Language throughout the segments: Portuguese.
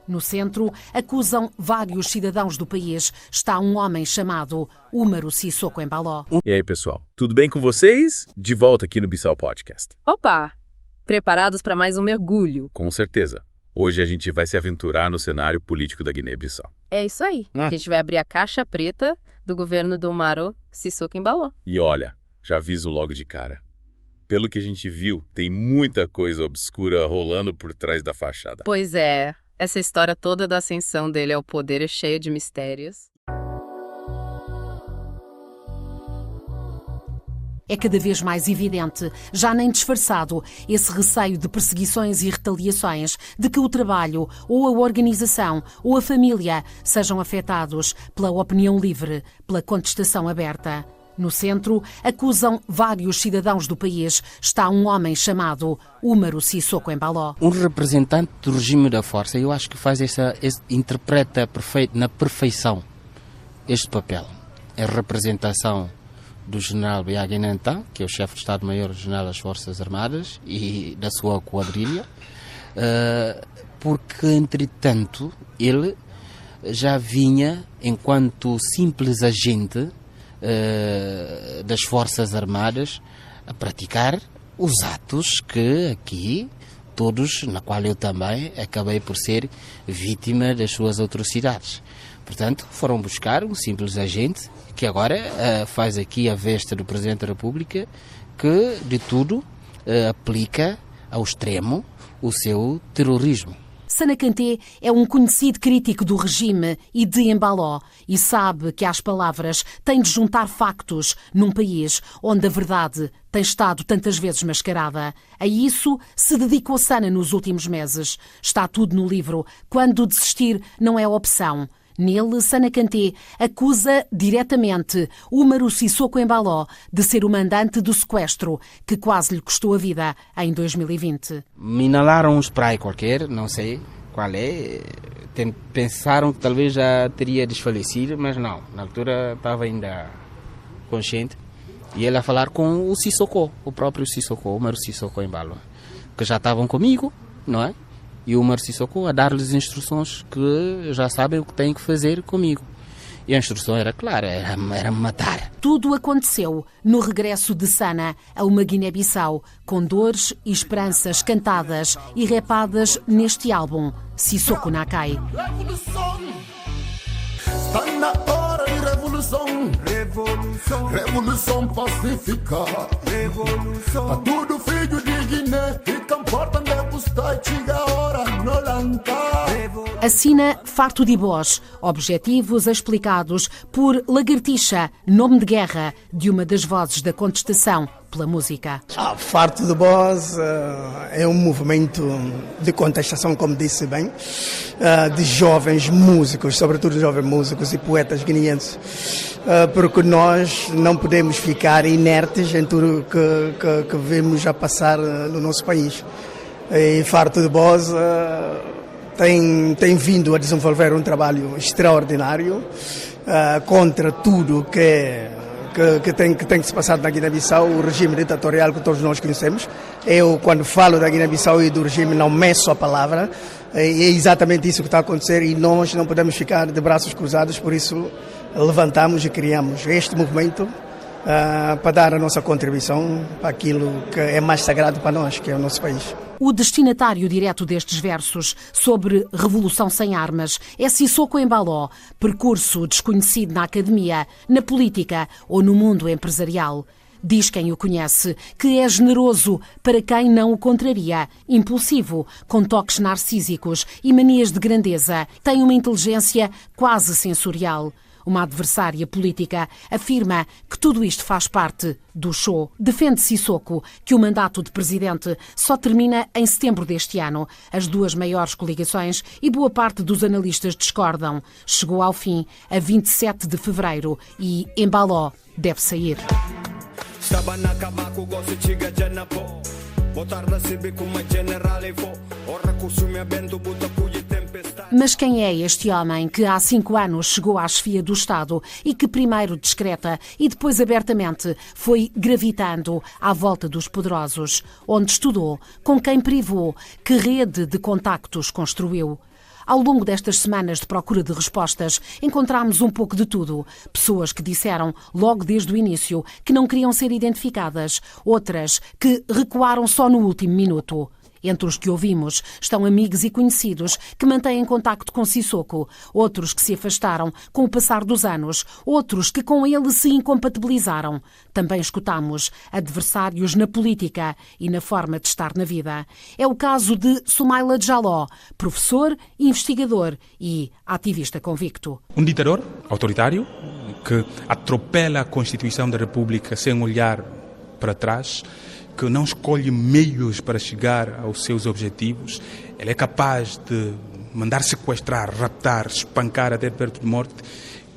No centro, acusam vários cidadãos do país. Está um homem chamado Umaru Sissoko Embaló. E aí, pessoal? Tudo bem com vocês? De volta aqui no Bissau Podcast. Opa! Preparados para mais um mergulho? Com certeza. Hoje a gente vai se aventurar no cenário político da Guiné-Bissau. É isso aí. A gente vai abrir a caixa preta do governo do Umaru Sissoko Embaló. E olha, já aviso logo de cara. Pelo que a gente viu, tem muita coisa obscura rolando por trás da fachada. Pois é. Essa história toda da ascensão dele ao poder é cheia de mistérios. É cada vez mais evidente, já nem disfarçado, esse receio de perseguições e retaliações, de que o trabalho, ou a organização, ou a família sejam afetados pela opinião livre, pela contestação aberta. No centro, acusam vários cidadãos do país. Está um homem chamado Umaru Sissoko Embaló. Um representante do regime da força, eu acho que interpreta na perfeição este papel. É a representação do general Biagi Nantan, que é o chefe de Estado-Maior-General das Forças Armadas e da sua quadrilha, porque, entretanto, ele já vinha, enquanto simples agente das Forças Armadas, a praticar os atos que aqui todos, na qual eu também acabei por ser vítima das suas atrocidades. Portanto, foram buscar um simples agente que agora faz aqui a veste do Presidente da República, que de tudo aplica ao extremo o seu terrorismo. Sana Kanté é um conhecido crítico do regime e de Embaló e sabe que às palavras tem de juntar factos num país onde a verdade tem estado tantas vezes mascarada. A isso se dedicou Sana nos últimos meses. Está tudo no livro Quando Desistir Não é Opção. Nele, Sana Kanté acusa diretamente Umaru Sissoko Embaló de ser o mandante do sequestro que quase lhe custou a vida em 2020. Me inalaram um spray qualquer, não sei qual é. Pensaram que talvez já teria desfalecido, mas não. Na altura estava ainda consciente. E ele a falar com o Sissoko, o próprio Sissoko, Umaru Sissoko Embaló, que já estavam comigo, não é? E o Umaru Sissoko a dar-lhes instruções que já sabem o que têm que fazer comigo. E a instrução era clara, era matar. Tudo aconteceu no regresso de Sana a uma Guiné-Bissau, com dores e esperanças cantadas e repadas neste álbum, Sissoko Nakai. Está na hora de revolução, revolução pacífica, revolução. A tudo filho de Guiné, e que importa onde está, chega a hora, não lança. Assina Farto de Bosch, objetivos explicados por Lagartixa, nome de guerra de uma das vozes da contestação pela música. Farto de Bosch é um movimento de contestação, como disse bem, de jovens músicos, sobretudo jovens músicos e poetas guineenses, porque nós não podemos ficar inertes em tudo que vemos a passar no nosso país. E Farto de Bosch tem vindo a desenvolver um trabalho extraordinário contra tudo que tem que se passar na Guiné-Bissau, o regime ditatorial que todos nós conhecemos. Eu, quando falo da Guiné-Bissau e do regime, não meço a palavra. É exatamente isso que está a acontecer e nós não podemos ficar de braços cruzados, por isso levantamos e criamos este movimento para dar a nossa contribuição para aquilo que é mais sagrado para nós, que é o nosso país. O destinatário direto destes versos sobre revolução sem armas é Sissoko Embaló, percurso desconhecido na academia, na política ou no mundo empresarial. Diz quem o conhece que é generoso para quem não o contraria, impulsivo, com toques narcísicos e manias de grandeza, tem uma inteligência quase sensorial. Uma adversária política afirma que tudo isto faz parte do show. Defende Sissoko que o mandato de presidente só termina em setembro deste ano. As duas maiores coligações e boa parte dos analistas discordam. Chegou ao fim a 27 de fevereiro e Embaló deve sair. Mas quem é este homem que há 5 anos chegou à chefia do Estado e que primeiro discreta e depois abertamente foi gravitando à volta dos poderosos? Onde estudou? Com quem privou? Que rede de contactos construiu? Ao longo destas semanas de procura de respostas, encontramos um pouco de tudo. Pessoas que disseram, logo desde o início, que não queriam ser identificadas. Outras que recuaram só no último minuto. Entre os que ouvimos estão amigos e conhecidos que mantêm contacto com Sissoko, outros que se afastaram com o passar dos anos, outros que com ele se incompatibilizaram. Também escutamos adversários na política e na forma de estar na vida. É o caso de Soumaila Jaló, professor, investigador e ativista convicto. Um ditador autoritário que atropela a Constituição da República sem olhar para trás, que não escolhe meios para chegar aos seus objetivos. Ele é capaz de mandar sequestrar, raptar, espancar até perto de morte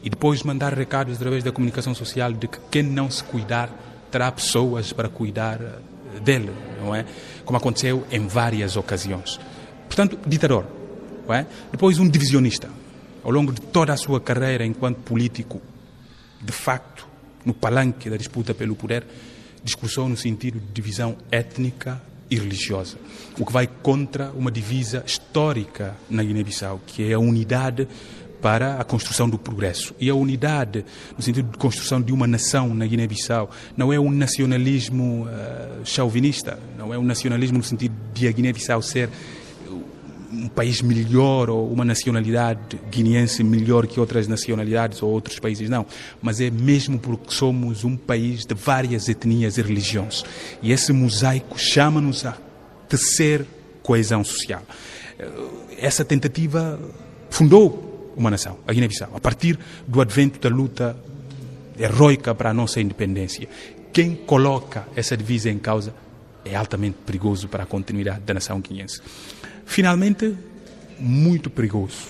e depois mandar recados através da comunicação social de que quem não se cuidar terá pessoas para cuidar dele, não é? Como aconteceu em várias ocasiões. Portanto, ditador, não é? Depois um divisionista. Ao longo de toda a sua carreira enquanto político, de facto, no palanque da disputa pelo poder, discursou no sentido de divisão étnica e religiosa, o que vai contra uma divisa histórica na Guiné-Bissau, que é a unidade para a construção do progresso. E a unidade, no sentido de construção de uma nação na Guiné-Bissau, não é um nacionalismo chauvinista, não é um nacionalismo no sentido de a Guiné-Bissau ser um país melhor ou uma nacionalidade guineense melhor que outras nacionalidades ou outros países, não. Mas é mesmo porque somos um país de várias etnias e religiões. E esse mosaico chama-nos a tecer coesão social. Essa tentativa fundou uma nação, a Guiné-Bissau, a partir do advento da luta heroica para a nossa independência. Quem coloca essa divisa em causa é altamente perigoso para a continuidade da nação guineense. Finalmente, muito perigoso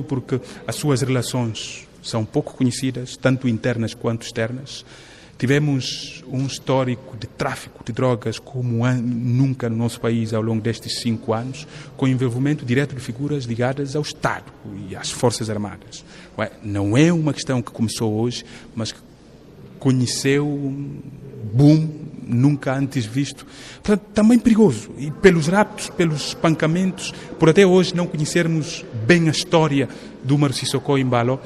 porque as suas relações são pouco conhecidas, tanto internas quanto externas. Tivemos um histórico de tráfico de drogas como nunca no nosso país ao longo destes 5 anos, com envolvimento direto de figuras ligadas ao Estado e às Forças Armadas. Não é uma questão que começou hoje, mas que conheceu um boom nunca antes visto. Portanto, também perigoso. E pelos raptos, pelos espancamentos, por até hoje não conhecermos bem a história do Umaru Sissoko Embalo,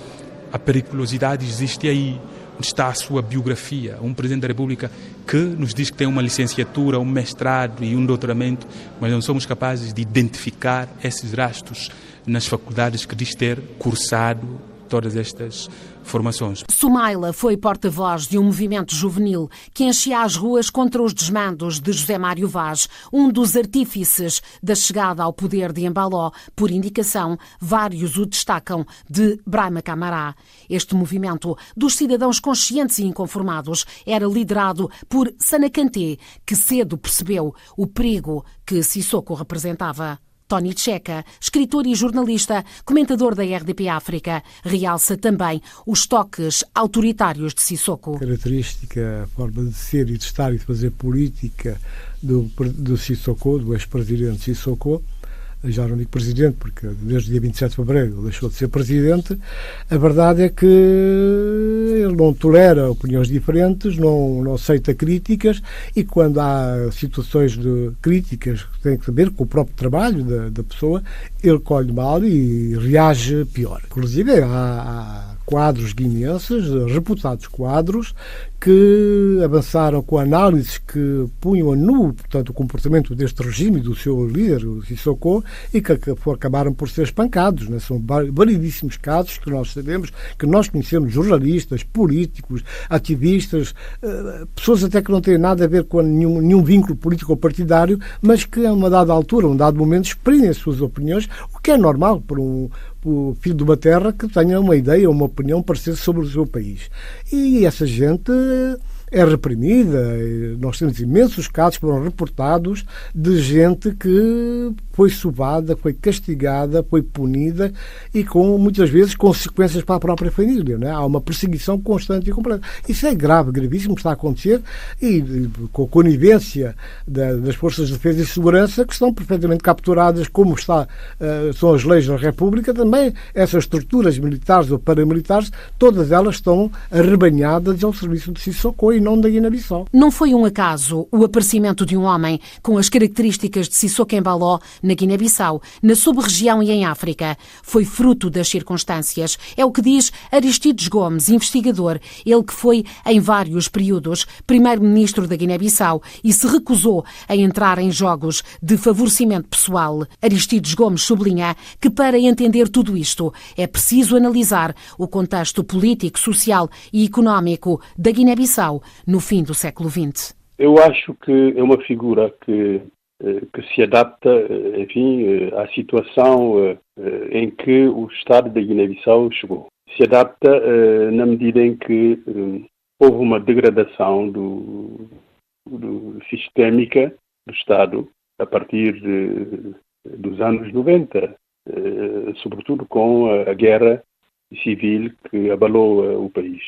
a periculosidade existe aí. Onde está a sua biografia? Um Presidente da República que nos diz que tem uma licenciatura, um mestrado e um doutoramento, mas não somos capazes de identificar esses rastros nas faculdades que diz ter cursado todas estas formações. Soumaila foi porta-voz de um movimento juvenil que enchia as ruas contra os desmandos de José Mário Vaz, um dos artífices da chegada ao poder de Embaló. Por indicação, vários o destacam, de Brahma Camará. Este movimento dos cidadãos conscientes e inconformados era liderado por Sana Kanté, que cedo percebeu o perigo que Sissoko representava. Tony Checa, escritor e jornalista, comentador da RDP África, realça também os toques autoritários de Sissoko. A característica, a forma de ser e de estar e de fazer política do Sissoko, do ex-presidente Sissoko, já não digo presidente, porque desde o dia 27 de fevereiro deixou de ser presidente, a verdade é que ele não tolera opiniões diferentes, não aceita críticas, e quando há situações de críticas que têm que ver com o próprio trabalho da pessoa, ele colhe mal e reage pior. Inclusive, há quadros guineenses, reputados quadros, que avançaram com análises que punham a nu, portanto, o comportamento deste regime e do seu líder, o Sissoko, e que acabaram por ser espancados. Né? São variedíssimos casos que nós sabemos, que nós conhecemos, jornalistas, políticos, ativistas, pessoas até que não têm nada a ver com nenhum vínculo político ou partidário, mas que a uma dada altura, a um dado momento, exprimem as suas opiniões, o que é normal para o filho de uma terra que tenha uma ideia, uma opinião parecida sobre o seu país. E essa gente é reprimida. Nós temos imensos casos que foram reportados de gente que foi sovada, foi castigada, foi punida e com, muitas vezes, consequências para a própria família. Não é? Há uma perseguição constante e completa. Isso é grave, gravíssimo, está a acontecer, e com a conivência das Forças de Defesa e Segurança, que estão perfeitamente capturadas, como são as leis da República, também essas estruturas militares ou paramilitares, todas elas estão arrebanhadas ao serviço de Sissoko, e não da Guiné-Bissau. Não foi um acaso o aparecimento de um homem com as características de Sissoko Embaló na Guiné-Bissau, na sub-região e em África. Foi fruto das circunstâncias. É o que diz Aristides Gomes, investigador, ele que foi, em vários períodos, primeiro-ministro da Guiné-Bissau e se recusou a entrar em jogos de favorecimento pessoal. Aristides Gomes sublinha que, para entender tudo isto, é preciso analisar o contexto político, social e económico da Guiné-Bissau no fim do século XX. Eu acho que é uma figura que se adapta, enfim, à situação em que o Estado da Guiné-Bissau chegou. Se adapta na medida em que houve uma degradação sistémica do Estado a partir dos anos 90, sobretudo com a guerra civil que abalou o país.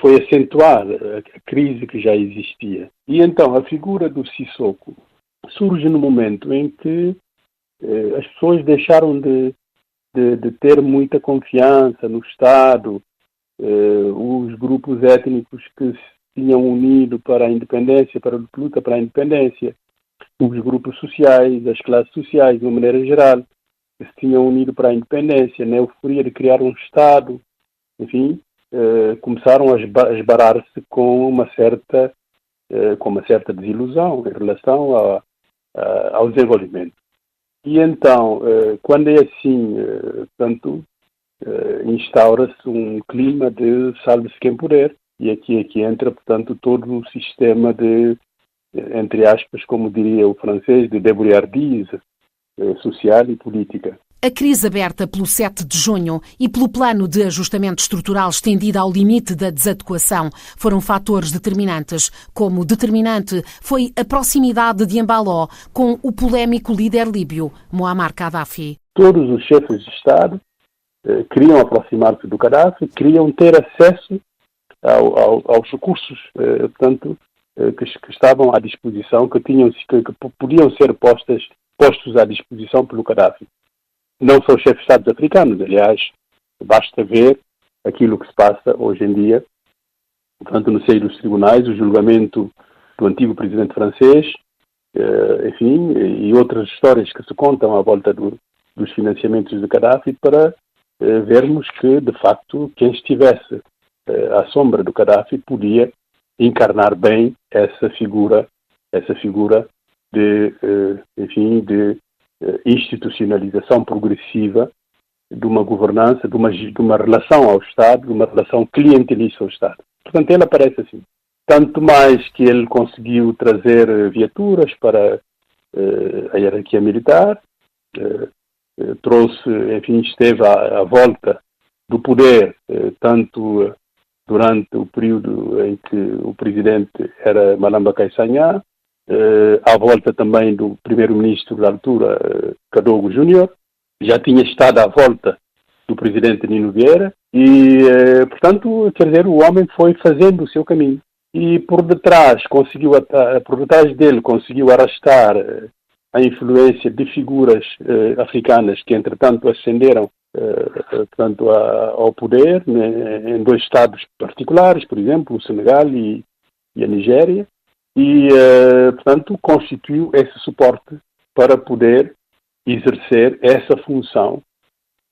Foi acentuada a crise que já existia. E então a figura do Sissoko surge no momento em que as pessoas deixaram de ter muita confiança no Estado, os grupos étnicos que se tinham unido para a independência, para a luta para a independência, os grupos sociais, as classes sociais, de uma maneira geral, que se tinham unido para a independência, na euforia de criar um Estado, enfim, começaram a esbarar-se com uma certa desilusão em relação ao desenvolvimento. E então, quando é assim, portanto, instaura-se um clima de salve-se quem puder, e aqui entra, portanto, todo o sistema de, entre aspas, como diria o francês, de débrouillardise social e política. A crise aberta pelo 7 de junho e pelo plano de ajustamento estrutural estendido ao limite da desadequação foram fatores determinantes. Como determinante foi a proximidade de Embaló com o polémico líder líbio, Muammar Gaddafi. Todos os chefes de Estado queriam aproximar-se do Gaddafi, queriam ter acesso aos recursos, portanto, que estavam à disposição, que podiam ser postos à disposição pelo Gaddafi. Não são chefes de Estados africanos, aliás, basta ver aquilo que se passa hoje em dia, portanto, no seio dos tribunais, o julgamento do antigo presidente francês, enfim, e outras histórias que se contam à volta dos financiamentos de Gaddafi, para vermos que, de facto, quem estivesse à sombra do Gaddafi podia encarnar bem essa figura de institucionalização progressiva de uma governança, de uma relação ao Estado, de uma relação clientelista ao Estado. Portanto, ele aparece assim. Tanto mais que ele conseguiu trazer viaturas para a hierarquia militar, esteve à volta do poder, tanto durante o período em que o presidente era Malamba Kaissanha, à volta também do primeiro-ministro da altura, Kadogo Júnior, já tinha estado à volta do presidente Nino Vieira e, portanto, quer dizer, o homem foi fazendo o seu caminho. E por detrás dele conseguiu arrastar a influência de figuras africanas que, entretanto, ascenderam portanto, ao poder, né, em dois estados particulares, por exemplo, o Senegal e a Nigéria, e, portanto, constituiu esse suporte para poder exercer essa função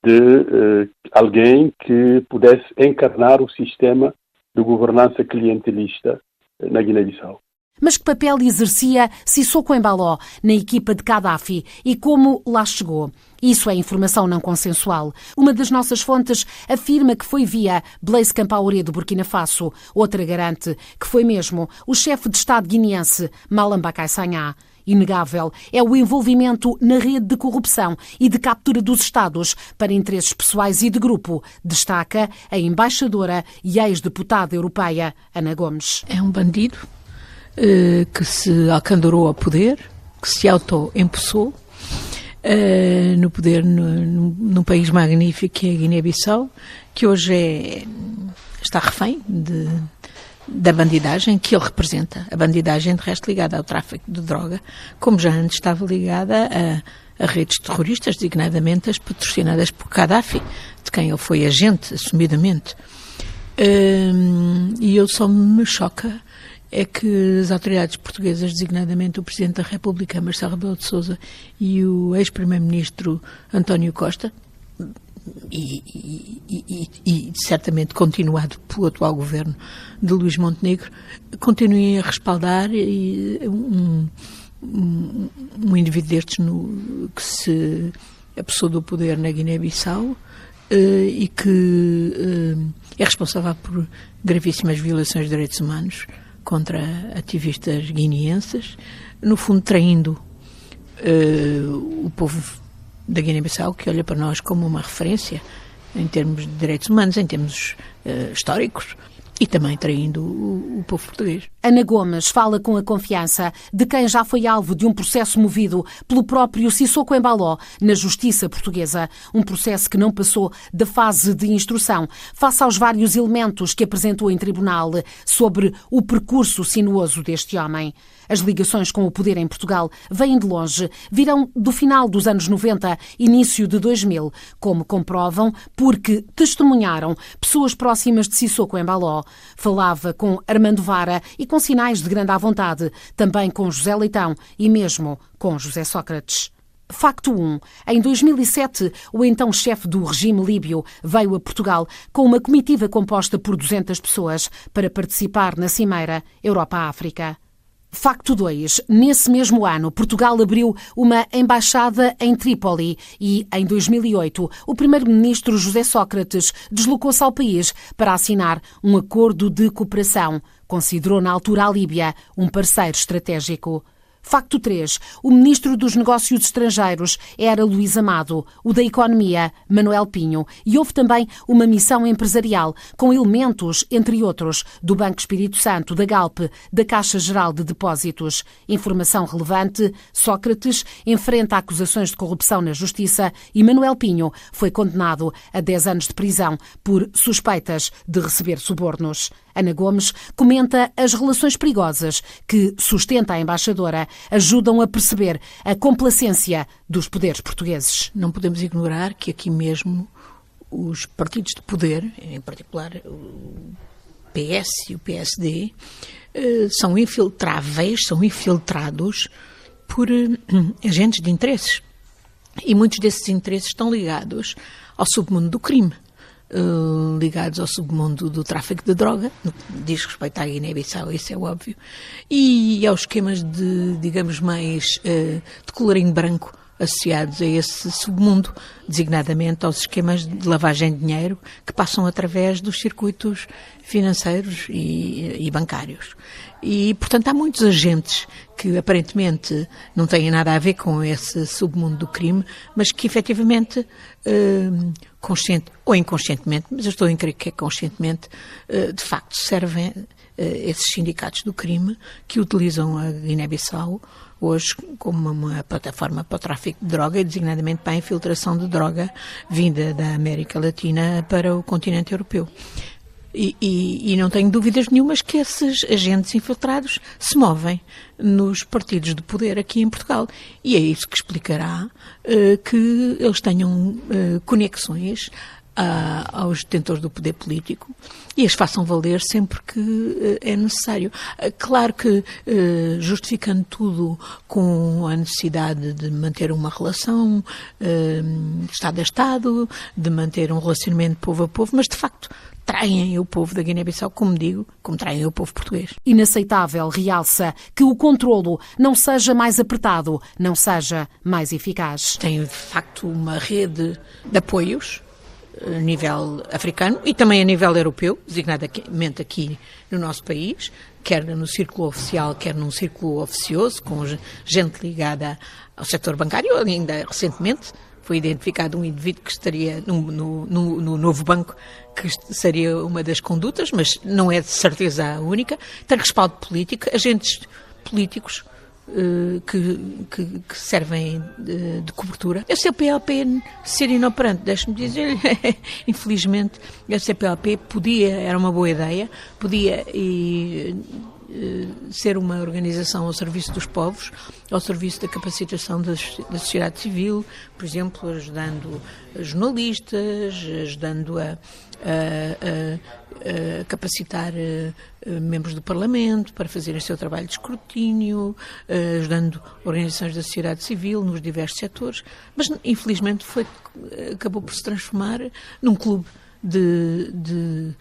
de alguém que pudesse encarnar o sistema de governança clientelista na Guiné-Bissau. Mas que papel exercia Sissoko Embaló na equipa de Gaddafi e como lá chegou? Isso é informação não consensual. Uma das nossas fontes afirma que foi via Blaise Compaoré do Burkina Faso. Outra garante que foi mesmo o chefe de Estado guineense Malamba Kaissanha. Inegável é o envolvimento na rede de corrupção e de captura dos Estados para interesses pessoais e de grupo, destaca a embaixadora e ex-deputada europeia Ana Gomes. É um bandido que se alcandarou ao poder, que se auto-empossou no poder num país magnífico que é a Guiné-Bissau, que hoje está refém da bandidagem que ele representa. A bandidagem, de resto, ligada ao tráfico de droga, como já antes estava ligada a redes terroristas, designadamente as patrocinadas por Gaddafi, de quem ele foi agente, assumidamente. E eu só me choca é que as autoridades portuguesas, designadamente o Presidente da República, Marcelo Rebelo de Sousa, e o ex-Primeiro-Ministro António Costa, e certamente continuado pelo atual governo de Luís Montenegro, continuem a respaldar um indivíduo destes que se apossou do poder na Guiné-Bissau e que é responsável por gravíssimas violações de direitos humanos contra ativistas guineenses, no fundo traindo o povo da Guiné-Bissau, que olha para nós como uma referência em termos de direitos humanos, em termos históricos, e também traindo o povo português. Ana Gomes fala com a confiança de quem já foi alvo de um processo movido pelo próprio Sissoko Embaló na justiça portuguesa. Um processo que não passou da fase de instrução, face aos vários elementos que apresentou em tribunal sobre o percurso sinuoso deste homem. As ligações com o poder em Portugal vêm de longe, virão do final dos anos 90, início de 2000, como comprovam porque testemunharam pessoas próximas de Sissoko Embaló. Falava com Armando Vara e com sinais de grande à vontade, também com José Leitão e mesmo com José Sócrates. Facto 1. Em 2007, o então chefe do regime líbio veio a Portugal com uma comitiva composta por 200 pessoas para participar na cimeira Europa-África. Facto 2. Nesse mesmo ano, Portugal abriu uma embaixada em Trípoli e, em 2008, o primeiro-ministro José Sócrates deslocou-se ao país para assinar um acordo de cooperação. Considerou na altura a Líbia um parceiro estratégico. Facto 3. O ministro dos Negócios Estrangeiros era Luís Amado, o da Economia, Manuel Pinho, e houve também uma missão empresarial com elementos, entre outros, do Banco Espírito Santo, da Galp, da Caixa Geral de Depósitos. Informação relevante: Sócrates enfrenta acusações de corrupção na Justiça e Manuel Pinho foi condenado a 10 anos de prisão por suspeitas de receber subornos. Ana Gomes comenta as relações perigosas que, sustenta a embaixadora, ajudam a perceber a complacência dos poderes portugueses. Não podemos ignorar que aqui mesmo os partidos de poder, em particular o PS e o PSD, são infiltráveis, são infiltrados por agentes de interesses. E muitos desses interesses estão ligados ao submundo do crime. Ligados ao submundo do tráfico de droga, no que diz respeito à Guiné-Bissau, isso é óbvio, e aos esquemas de, digamos, mais de colorinho branco associados a esse submundo, designadamente aos esquemas de lavagem de dinheiro que passam através dos circuitos financeiros e bancários. E, portanto, há muitos agentes que aparentemente não têm nada a ver com esse submundo do crime, mas que efetivamente, consciente ou inconscientemente, mas eu estou a crer que é conscientemente, de facto servem esses sindicatos do crime que utilizam a Guiné-Bissau hoje como uma plataforma para o tráfico de droga e designadamente para a infiltração de droga vinda da América Latina para o continente europeu. E não tenho dúvidas nenhumas que esses agentes infiltrados se movem nos partidos de poder aqui em Portugal. E é isso que explicará que eles tenham conexões aos detentores do poder político e as façam valer sempre que é necessário. Claro que justificando tudo com a necessidade de manter uma relação Estado a Estado, de manter um relacionamento povo a povo, mas de facto traem o povo da Guiné-Bissau, como digo, como traem o povo português. Inaceitável, realça, que o controlo não seja mais apertado, não seja mais eficaz. Tem, de facto, uma rede de apoios a nível africano e também a nível europeu, designadamente aqui no nosso país, quer no círculo oficial, quer num círculo oficioso, com gente ligada ao setor bancário. Ainda recentemente foi identificado um indivíduo que estaria no novo banco, que seria uma das condutas, mas não é de certeza a única. Tem respaldo político, agentes políticos que servem de cobertura. A CPLP ser inoperante, deixe-me dizer, infelizmente, a CPLP era uma boa ideia, podia e ser uma organização ao serviço dos povos, ao serviço da capacitação da sociedade civil, por exemplo, ajudando jornalistas, ajudando a capacitar membros do Parlamento para fazerem o seu trabalho de escrutínio, ajudando organizações da sociedade civil nos diversos setores, mas infelizmente acabou por se transformar num clube de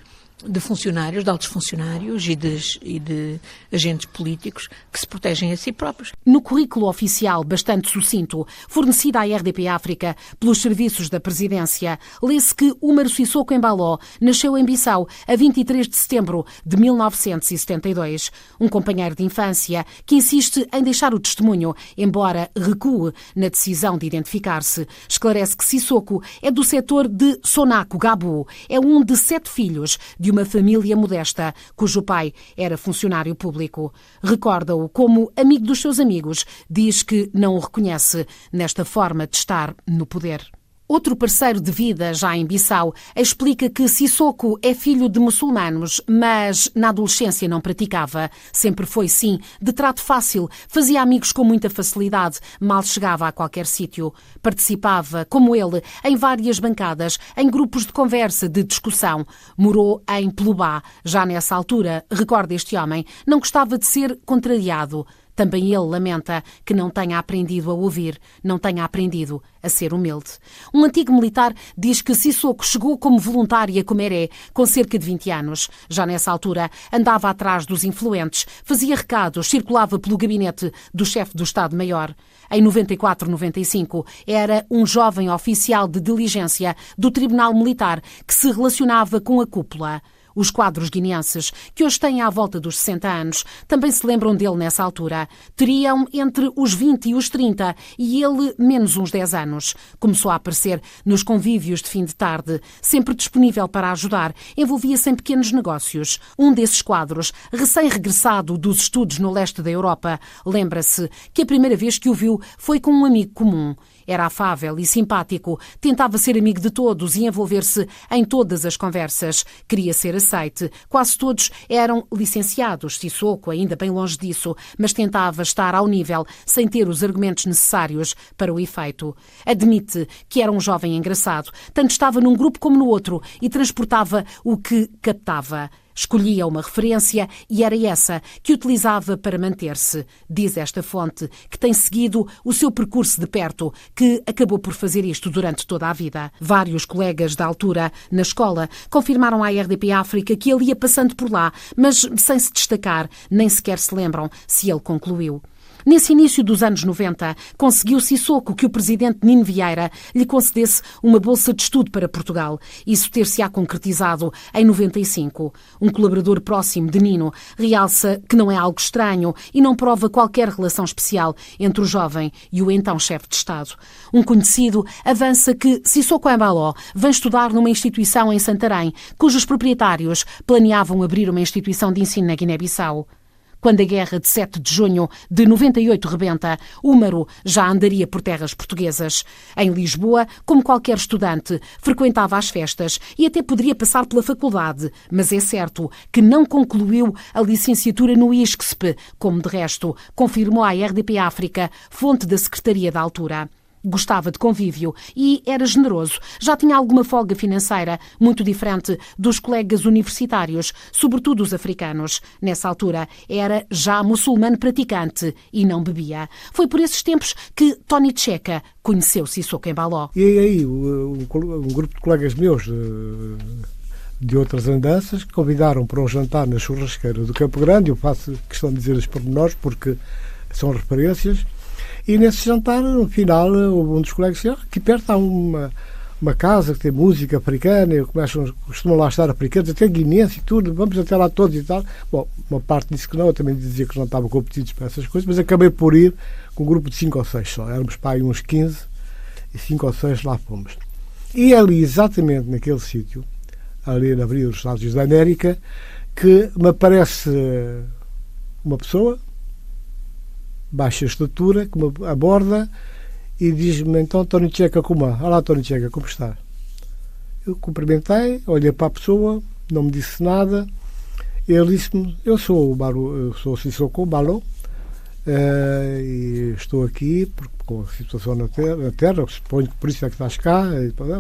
funcionários, de altos funcionários e de agentes políticos que se protegem a si próprios. No currículo oficial, bastante sucinto, fornecido à RDP África pelos serviços da Presidência, lê-se que Umaru Sissoko Embaló nasceu em Bissau a 23 de setembro de 1972. Um companheiro de infância que insiste em deixar o testemunho, embora recue na decisão de identificar-se. Esclarece que Sissoko é do setor de Sonako Gabu. É um de 7 filhos de uma família modesta, cujo pai era funcionário público. Recorda-o como amigo dos seus amigos. Diz que não o reconhece nesta forma de estar no poder. Outro parceiro de vida, já em Bissau, explica que Sissoko é filho de muçulmanos, mas na adolescência não praticava. Sempre foi, sim, de trato fácil, fazia amigos com muita facilidade, mal chegava a qualquer sítio. Participava, como ele, em várias bancadas, em grupos de conversa, de discussão. Morou em Pelubá. Já nessa altura, recorda este homem, não gostava de ser contrariado. Também ele lamenta que não tenha aprendido a ouvir, não tenha aprendido a ser humilde. Um antigo militar diz que Sissoko chegou como voluntário a Comeré com cerca de 20 anos. Já nessa altura andava atrás dos influentes, fazia recados, circulava pelo gabinete do chefe do Estado-Maior. Em 94-95 era um jovem oficial de diligência do Tribunal Militar que se relacionava com a cúpula. Os quadros guineenses, que hoje têm à volta dos 60 anos, também se lembram dele nessa altura. Teriam entre os 20 e os 30 e ele menos uns 10 anos. Começou a aparecer nos convívios de fim de tarde, sempre disponível para ajudar, envolvia-se em pequenos negócios. Um desses quadros, recém-regressado dos estudos no leste da Europa, lembra-se que a primeira vez que o viu foi com um amigo comum. Era afável e simpático, tentava ser amigo de todos e envolver-se em todas as conversas. Queria ser aceite. Quase todos eram licenciados, Sissoko ainda bem longe disso, mas tentava estar ao nível, sem ter os argumentos necessários para o efeito. Admite que era um jovem engraçado, tanto estava num grupo como no outro e transportava o que captava. Escolhia uma referência e era essa que utilizava para manter-se. Diz esta fonte que tem seguido o seu percurso de perto, que acabou por fazer isto durante toda a vida. Vários colegas da altura, na escola, confirmaram à RDP África que ele ia passando por lá, mas sem se destacar, nem sequer se lembram se ele concluiu. Nesse início dos anos 90, conseguiu Sissoko que o presidente Nino Vieira lhe concedesse uma bolsa de estudo para Portugal. Isso ter-se-á concretizado em 95. Um colaborador próximo de Nino realça que não é algo estranho e não prova qualquer relação especial entre o jovem e o então chefe de Estado. Um conhecido avança que Sissoko Embaló vem estudar numa instituição em Santarém, cujos proprietários planeavam abrir uma instituição de ensino na Guiné-Bissau. Quando a guerra de 7 de junho de 98 rebenta, Umaru já andaria por terras portuguesas. Em Lisboa, como qualquer estudante, frequentava as festas e até poderia passar pela faculdade, mas é certo que não concluiu a licenciatura no ISCSP, como de resto confirmou à RDP África, fonte da secretaria da altura. Gostava de convívio e era generoso. Já tinha alguma folga financeira, muito diferente dos colegas universitários, sobretudo os africanos. Nessa altura era já muçulmano praticante e não bebia. Foi por esses tempos que Tony Checa conheceu Sissoko Embaló. E aí um grupo de colegas meus de outras andanças convidaram para um jantar na churrasqueira do Campo Grande. Eu faço questão de dizer os pormenores porque são referências. E nesse jantar, no final, houve um dos colegas que disse: aqui perto há uma casa que tem música africana, costumam lá estar africanos, até guineense e tudo, vamos até lá todos e tal. Bom, uma parte disse que não, eu também dizia que não estavam competidos para essas coisas, mas acabei por ir com um grupo de 5 ou 6 só. Éramos para aí uns 15 e 5 ou 6 lá fomos. E ali, exatamente naquele sítio, ali na Avenida dos Estados Unidos da América, que me aparece uma pessoa baixa estatura, que me aborda e diz-me: então, Tony Checa, como é? Olá, Tony Checa, como está? Eu cumprimentei, olhei para a pessoa, não me disse nada Ele disse-me, eu sou o Sissoko Embaló, e estou aqui com a situação na terra, suponho que por isso é que estás cá.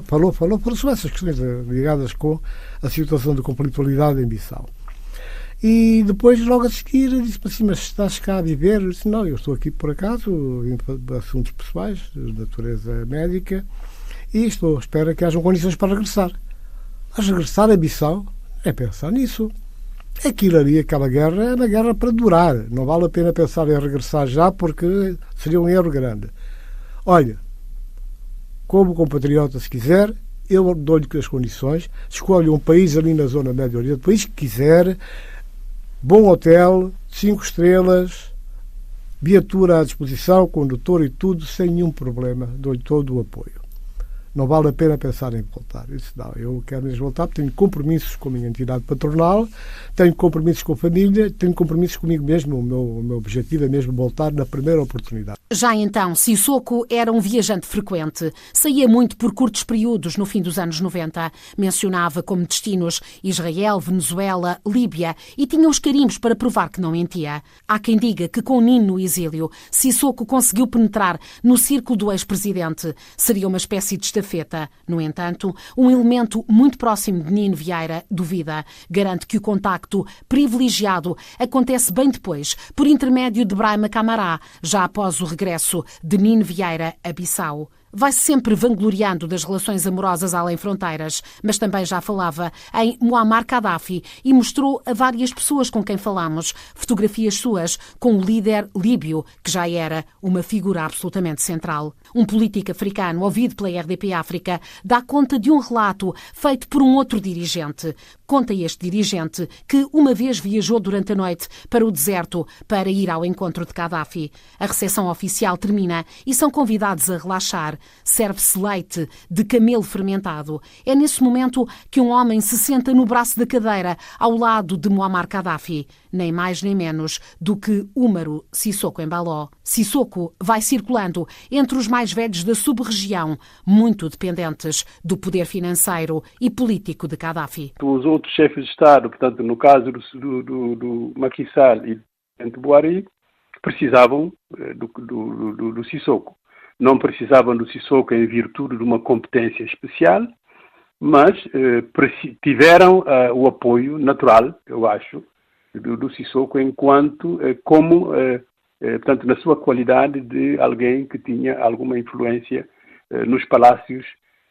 Falou sobre essas questões ligadas com a situação de conflitualidade em Bissau. E depois, logo a seguir, disse-me assim, mas estás cá a viver? Eu disse, não, eu estou aqui por acaso, em assuntos pessoais, de natureza médica, e espero que hajam condições para regressar. Mas regressar a Bissau é pensar nisso. Aquela guerra é uma guerra para durar. Não vale a pena pensar em regressar já, porque seria um erro grande. Olha, como compatriota, se quiser, eu dou-lhe as condições, escolhe um país ali na zona Médio Oriente, o país que quiser, bom hotel, 5 estrelas, viatura à disposição, condutor e tudo, sem nenhum problema, dou-lhe todo o apoio. Não vale a pena pensar em voltar. Eu disse, não, eu quero mesmo voltar, porque tenho compromissos com a minha entidade patronal, tenho compromissos com a família, tenho compromissos comigo mesmo. O meu objetivo é mesmo voltar na primeira oportunidade. Já então, Sissoko era um viajante frequente. Saía muito por curtos períodos no fim dos anos 90. Mencionava como destinos Israel, Venezuela, Líbia e tinha os carimbos para provar que não mentia. Há quem diga que com Nino no exílio, Sissoko conseguiu penetrar no círculo do ex-presidente. Seria uma espécie de estafeta. No entanto, um elemento muito próximo de Nino Vieira duvida. Garante que o contacto privilegiado acontece bem depois, por intermédio de Brahima Camará, já após o regresso de Nino Vieira a Bissau. Vai-se sempre vangloriando das relações amorosas além fronteiras, mas também já falava em Muammar Gaddafi e mostrou a várias pessoas com quem falamos fotografias suas com o líder líbio, que já era uma figura absolutamente central. Um político africano ouvido pela RDP África dá conta de um relato feito por um outro dirigente. Conta este dirigente que uma vez viajou durante a noite para o deserto para ir ao encontro de Gaddafi. A recepção oficial termina e são convidados a relaxar. Serve-se leite de camelo fermentado. É nesse momento que um homem se senta no braço da cadeira ao lado de Muammar Gaddafi, nem mais nem menos do que Umaru Sissoko Embaló. Sissoko vai circulando entre os mais velhos da sub-região, muito dependentes do poder financeiro e político de Gaddafi. Os outros chefes de Estado, portanto, no caso do Macky Sall e do Buhari, precisavam do Sissoko. Não precisavam do Sissoko em virtude de uma competência especial, mas tiveram o apoio natural, eu acho, do Sissoko portanto, na sua qualidade de alguém que tinha alguma influência nos palácios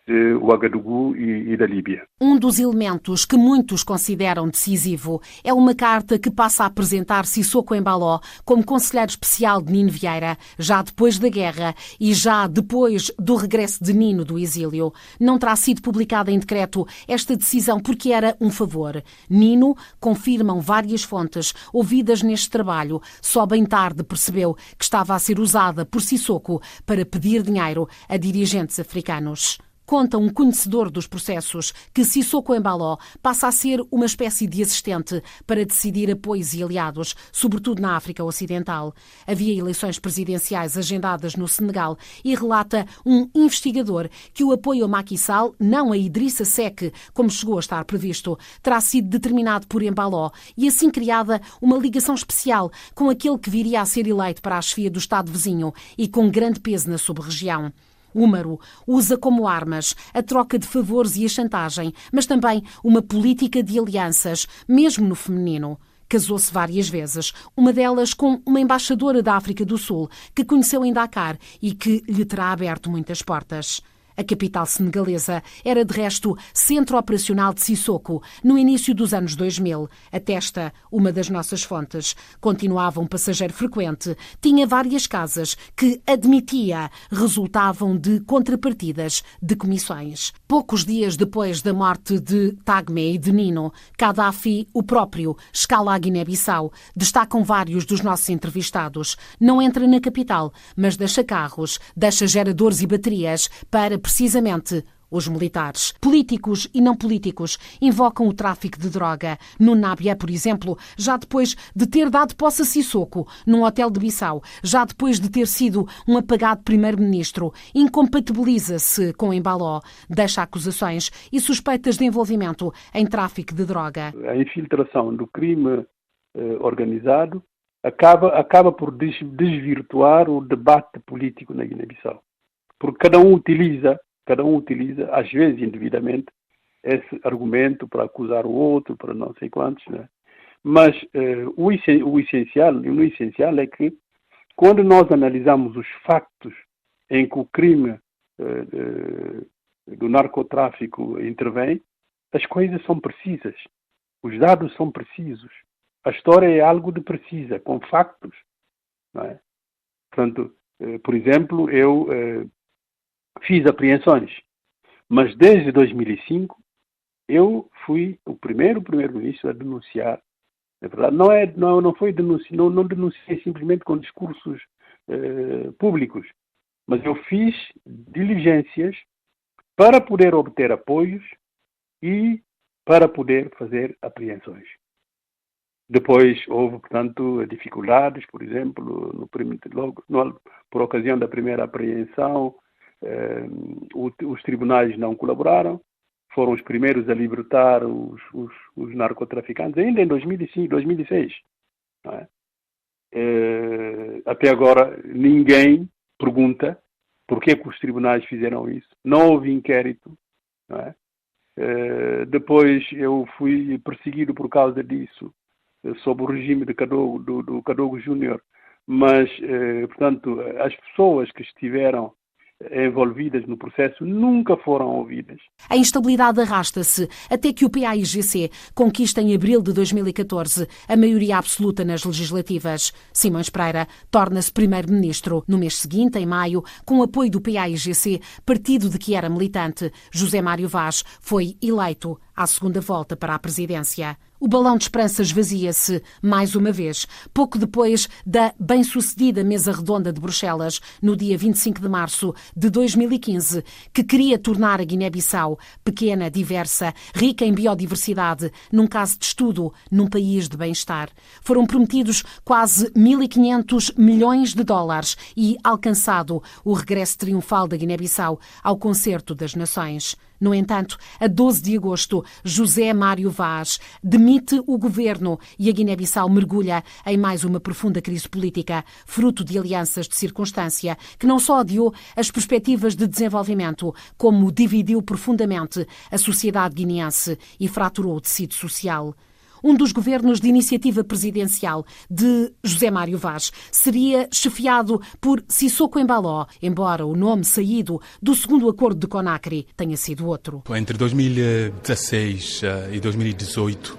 de Ouagadougou e da Líbia. Um dos elementos que muitos consideram decisivo é uma carta que passa a apresentar Sissoko Embaló como conselheiro especial de Nino Vieira, já depois da guerra e já depois do regresso de Nino do exílio. Não terá sido publicada em decreto esta decisão porque era um favor. Nino, confirmam várias fontes ouvidas neste trabalho, só bem tarde percebeu que estava a ser usada por Sissoko para pedir dinheiro a dirigentes africanos. Conta um conhecedor dos processos que Sissoko Embaló passa a ser uma espécie de assistente para decidir apoios e aliados, sobretudo na África Ocidental. Havia eleições presidenciais agendadas no Senegal e relata um investigador que o apoio a Macky Sall, não a Idrissa Seck, como chegou a estar previsto, terá sido determinado por Embaló e assim criada uma ligação especial com aquele que viria a ser eleito para a chefia do Estado vizinho e com grande peso na sub-região. Umaru usa como armas a troca de favores e a chantagem, mas também uma política de alianças, mesmo no feminino. Casou-se várias vezes, uma delas com uma embaixadora da África do Sul, que conheceu em Dakar e que lhe terá aberto muitas portas. A capital senegalesa era, de resto, centro operacional de Sissoko no início dos anos 2000. Atesta uma das nossas fontes. Continuava um passageiro frequente, tinha várias casas que, admitia, resultavam de contrapartidas de comissões. Poucos dias depois da morte de Tagme e de Nino, Gaddafi, o próprio, escala a Guiné-Bissau. Destacam vários dos nossos entrevistados. Não entra na capital, mas deixa carros, deixa geradores e baterias para precisamente Os militares, políticos e não políticos, invocam o tráfico de droga. No Nábia, por exemplo, já depois de ter dado posse a Sissoko num hotel de Bissau, já depois de ter sido um apagado primeiro-ministro, incompatibiliza-se com Embaló, deixa acusações e suspeitas de envolvimento em tráfico de droga. A infiltração do crime organizado acaba por desvirtuar o debate político na Guiné-Bissau. Porque cada um utiliza, às vezes indevidamente, esse argumento para acusar o outro, para não sei quantos, né? Mas o essencial é que, quando nós analisamos os factos em que o crime do narcotráfico intervém, as coisas são precisas, os dados são precisos, a história é algo de precisa, com factos, não é? Portanto, por exemplo, eu fiz apreensões, mas desde 2005 eu fui o primeiro-ministro a denunciar. Na verdade, não denunciei simplesmente com discursos públicos, mas eu fiz diligências para poder obter apoios e para poder fazer apreensões. Depois houve, portanto, dificuldades, por exemplo, por ocasião da primeira apreensão, os tribunais não colaboraram, foram os primeiros a libertar os narcotraficantes, ainda em 2005, 2006. Não é? Até agora ninguém pergunta por que os tribunais fizeram isso. Não houve inquérito. Não é? Depois eu fui perseguido por causa disso, sob o regime do Kadogo Júnior. Mas, portanto, as pessoas que estiveram envolvidas no processo nunca foram ouvidas. A instabilidade arrasta-se até que o PAIGC conquista em abril de 2014 a maioria absoluta nas legislativas. Simões Pereira torna-se primeiro-ministro. No mês seguinte, em maio, com o apoio do PAIGC, partido de que era militante, José Mário Vaz foi eleito à segunda volta para a presidência. O balão de esperança esvazia-se mais uma vez, pouco depois da bem-sucedida mesa redonda de Bruxelas, no dia 25 de março de 2015, que queria tornar a Guiné-Bissau pequena, diversa, rica em biodiversidade, num caso de estudo, num país de bem-estar. Foram prometidos quase 1.500 milhões de dólares e alcançado o regresso triunfal da Guiné-Bissau ao Concerto das Nações. No entanto, a 12 de agosto, José Mário Vaz demite o governo e a Guiné-Bissau mergulha em mais uma profunda crise política, fruto de alianças de circunstância, que não só adiou as perspectivas de desenvolvimento, como dividiu profundamente a sociedade guineense e fraturou o tecido social. Um dos governos de iniciativa presidencial de José Mário Vaz seria chefiado por Sissoko Embaló, embora o nome saído do segundo acordo de Conakry tenha sido outro. Entre 2016 e 2018,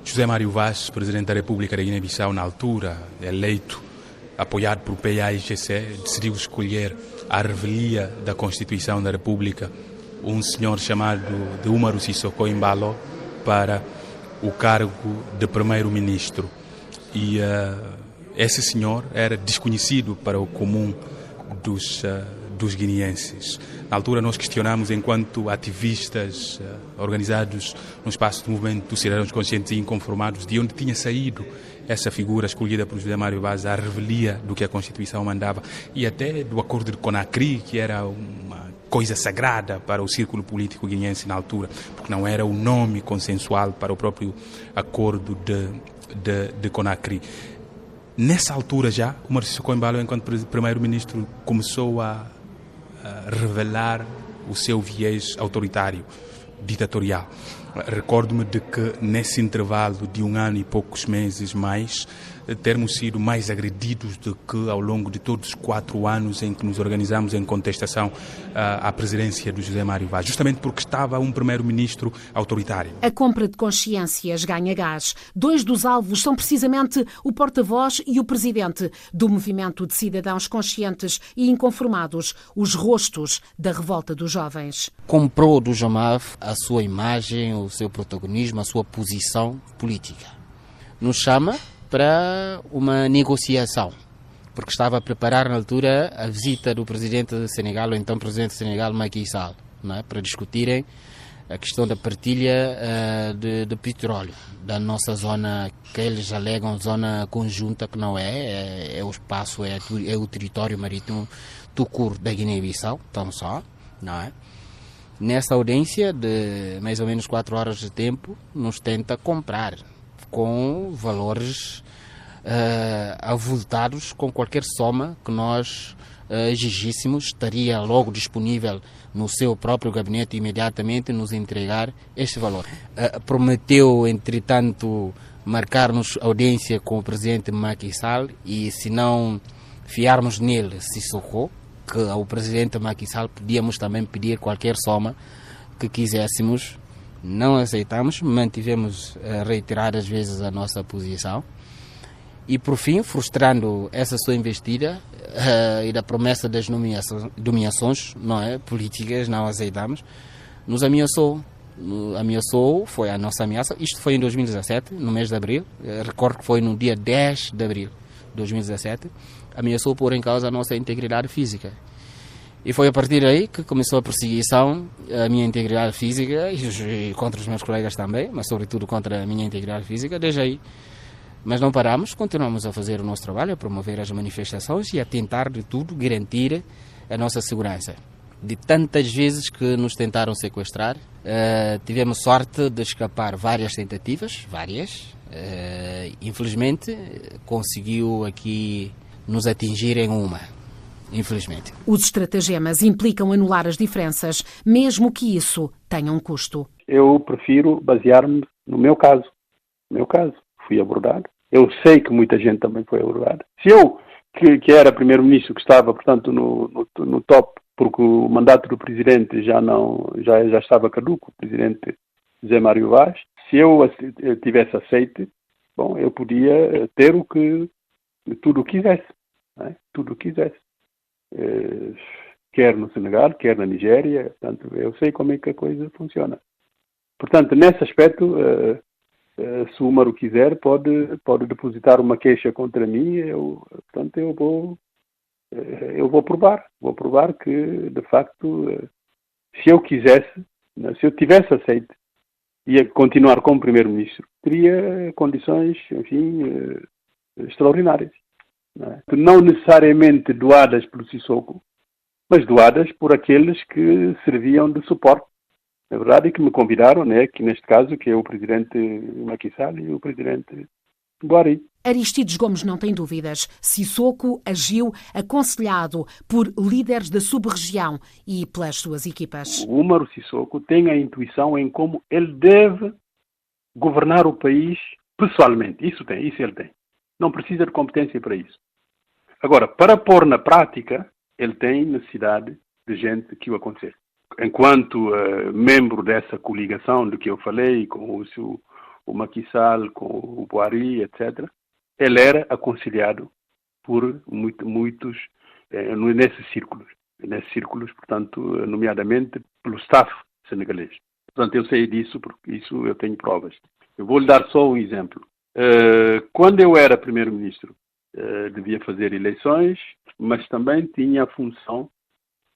José Mário Vaz, presidente da República da Guiné-Bissau, na altura eleito, apoiado por PAIGC, decidiu escolher à revelia da Constituição da República um senhor chamado de Umaru Sissoko Embaló para o cargo de primeiro-ministro. E esse senhor era desconhecido para o comum dos guineenses. Na altura nós questionamos, enquanto ativistas organizados no espaço do movimento dos cidadãos conscientes e inconformados, de onde tinha saído essa figura escolhida por José Mário Vaz à revelia do que a Constituição mandava e até do acordo de Conakry, que era uma coisa sagrada para o círculo político guineense na altura, porque não era o nome consensual para o próprio acordo de Conakry. Nessa altura já, o Umaru Sissoko Embaló, enquanto primeiro-ministro, começou a revelar o seu viés autoritário, ditatorial. Recordo-me de que nesse intervalo de 1 ano e poucos meses mais, termos sido mais agredidos do que ao longo de todos os 4 anos em que nos organizamos em contestação à presidência do José Mário Vaz, justamente porque estava um primeiro-ministro autoritário. A compra de consciências ganha gás. 2 dos alvos são precisamente o porta-voz e o presidente do movimento de cidadãos conscientes e inconformados, os rostos da revolta dos jovens. Comprou do Jomaf a sua imagem, o seu protagonismo, a sua posição política. Nos chama para uma negociação, porque estava a preparar na altura a visita do presidente do Senegal, o então presidente do Senegal, Macky Sall. não é? Para discutirem a questão da partilha de petróleo da nossa zona, que eles alegam zona conjunta, que não é o espaço, é o território marítimo Tucur da Guiné-Bissau, tão só, não é? Nessa audiência de mais ou menos 4 horas de tempo, nos tenta comprar com valores avultados, com qualquer soma que nós exigíssemos, estaria logo disponível no seu próprio gabinete imediatamente nos entregar este valor. Prometeu, entretanto, marcar-nos audiência com o presidente Macky Sall e, se não fiarmos nele, Sissoko, que ao presidente Macky Sall podíamos também pedir qualquer soma que quiséssemos. Não aceitamos, mantivemos reiteradas vezes a nossa posição e, por fim, frustrando essa sua investida e da promessa das nomeações, não é, políticas, não aceitamos, nos ameaçou. Foi a nossa ameaça. Isto foi em 2017, no mês de abril. Recordo que foi no dia 10 de abril de 2017. Ameaçou pôr em causa a nossa integridade física. E foi a partir daí que começou a perseguição à minha integridade física e contra os meus colegas também, mas sobretudo contra a minha integridade física, desde aí. Mas não paramos, continuamos a fazer o nosso trabalho, a promover as manifestações e a tentar de tudo garantir a nossa segurança. De tantas vezes que nos tentaram sequestrar, tivemos sorte de escapar várias tentativas, infelizmente conseguiu aqui nos atingir em uma, infelizmente. Os estratagemas implicam anular as diferenças, mesmo que isso tenha um custo. Eu prefiro basear-me no meu caso. Fui abordado. Eu sei que muita gente também foi abordada. Se eu, que era primeiro-ministro, que estava, portanto, no top, porque o mandato do presidente já estava caduco, o presidente José Mário Vaz, se eu tivesse aceito, bom, eu podia ter tudo o que quisesse, né? Tudo o que quisesse. Quer no Senegal, quer na Nigéria, portanto, eu sei como é que a coisa funciona. Portanto, nesse aspecto, se o Umaru quiser, pode depositar uma queixa contra mim, eu vou provar que, de facto, se eu quisesse, se eu tivesse aceito, ia continuar como primeiro-ministro, teria condições, enfim, extraordinárias. Não necessariamente doadas pelo Sissoko, mas doadas por aqueles que serviam de suporte. Na verdade, que me convidaram, né, que neste caso, que é o presidente Macky Sall e o presidente Buhari. Aristides Gomes não tem dúvidas. Sissoko agiu aconselhado por líderes da sub-região e pelas suas equipas. O Umaru Sissoko tem a intuição em como ele deve governar o país pessoalmente. Isso ele tem. Não precisa de competência para isso. Agora, para pôr na prática, ele tem necessidade de gente que o aconselhe. Enquanto membro dessa coligação de que eu falei, com o Macky Sall, com o Buhari, etc., ele era aconselhado por muitos nesses círculos, portanto, nomeadamente pelo staff senegalês. Portanto, eu sei disso, porque isso eu tenho provas. Eu vou lhe dar só um exemplo. Quando eu era primeiro-ministro, devia fazer eleições, mas também tinha a função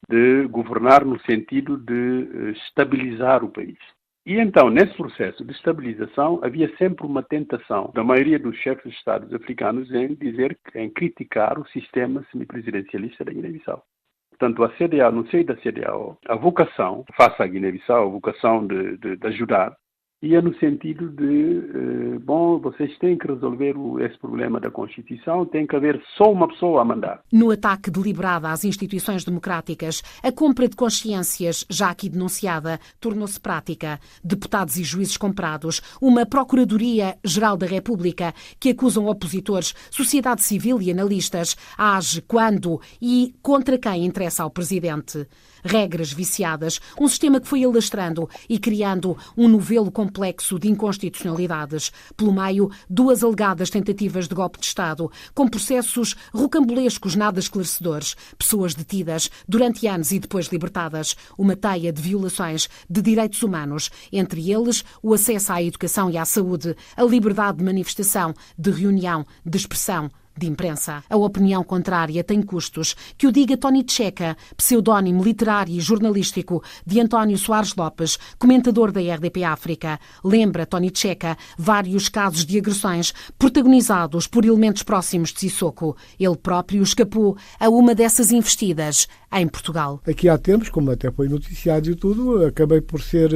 de governar no sentido de estabilizar o país. E então, nesse processo de estabilização, havia sempre uma tentação da maioria dos chefes de Estados africanos em criticar o sistema semipresidencialista da Guiné-Bissau. Portanto, a CEDEAO, no seio da CEDEAO, a vocação, face à Guiné-Bissau, a vocação de ajudar, ia no sentido de, vocês têm que resolver esse problema da Constituição, tem que haver só uma pessoa a mandar. No ataque deliberado às instituições democráticas, a compra de consciências, já aqui denunciada, tornou-se prática. Deputados e juízes comprados, uma Procuradoria-Geral da República que acusam opositores, sociedade civil e analistas, age quando e contra quem interessa ao presidente. Regras viciadas, um sistema que foi alastrando e criando um novelo complexo de inconstitucionalidades. Pelo meio, 2 alegadas tentativas de golpe de Estado, com processos rocambolescos nada esclarecedores, pessoas detidas durante anos e depois libertadas, uma teia de violações de direitos humanos, entre eles o acesso à educação e à saúde, a liberdade de manifestação, de reunião, de expressão, de imprensa. A opinião contrária tem custos. Que o diga Tony Checa, pseudónimo literário e jornalístico de António Soares Lopes, comentador da RDP África. Lembra, Tony Checa, vários casos de agressões protagonizados por elementos próximos de Sissoko. Ele próprio escapou a uma dessas investidas em Portugal. Aqui há tempos, como até foi noticiado e tudo, acabei por ser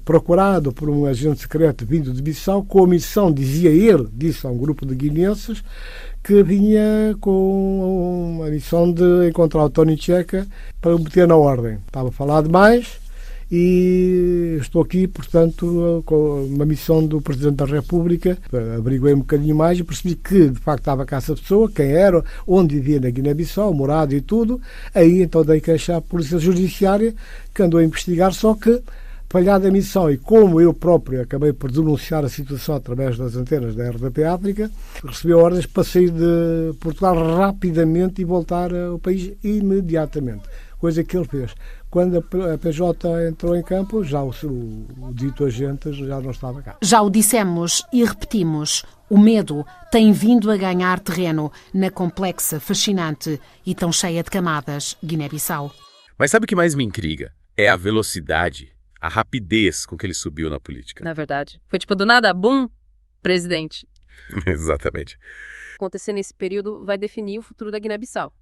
procurado por um agente secreto vindo de Bissau com a missão, dizia ele, disse a um grupo de guineenses, que vinha com a missão de encontrar o Tony Checa para o meter na ordem. Estava a falar demais e estou aqui, portanto, com uma missão do Presidente da República. Averiguei um bocadinho mais e percebi que, de facto, estava cá essa pessoa, quem era, onde vivia na Guiné-Bissau, morada e tudo. Aí, então, dei queixa à Polícia Judiciária, que andou a investigar, só que, falhada a missão, e como eu próprio acabei por denunciar a situação através das antenas da RDP África, recebi ordens para sair de Portugal rapidamente e voltar ao país imediatamente. Coisa que ele fez. Quando a PJ entrou em campo, já o dito agente já não estava cá. Já o dissemos e repetimos. O medo tem vindo a ganhar terreno na complexa, fascinante e tão cheia de camadas Guiné-Bissau. Mas sabe o que mais me intriga? É a velocidade, a rapidez com que ele subiu na política. Na verdade, foi tipo do nada, bum, presidente. Exatamente. Acontecer nesse período vai definir o futuro da Guiné-Bissau.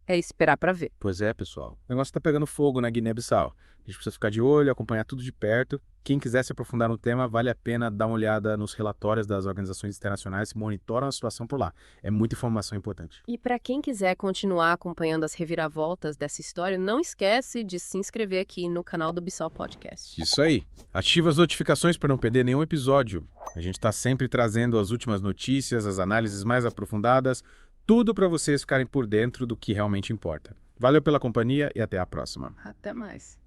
É esperar para ver. Pois é, pessoal. O negócio tá pegando fogo na Guiné-Bissau. A gente precisa ficar de olho, acompanhar tudo de perto. Quem quiser se aprofundar no tema, vale a pena dar uma olhada nos relatórios das organizações internacionais que monitoram a situação por lá. É muita informação importante. E para quem quiser continuar acompanhando as reviravoltas dessa história, não esquece de se inscrever aqui no canal do Bissau Podcast. Isso aí. Ativa as notificações para não perder nenhum episódio. A gente está sempre trazendo as últimas notícias, as análises mais aprofundadas, tudo para vocês ficarem por dentro do que realmente importa. Valeu pela companhia e até a próxima. Até mais.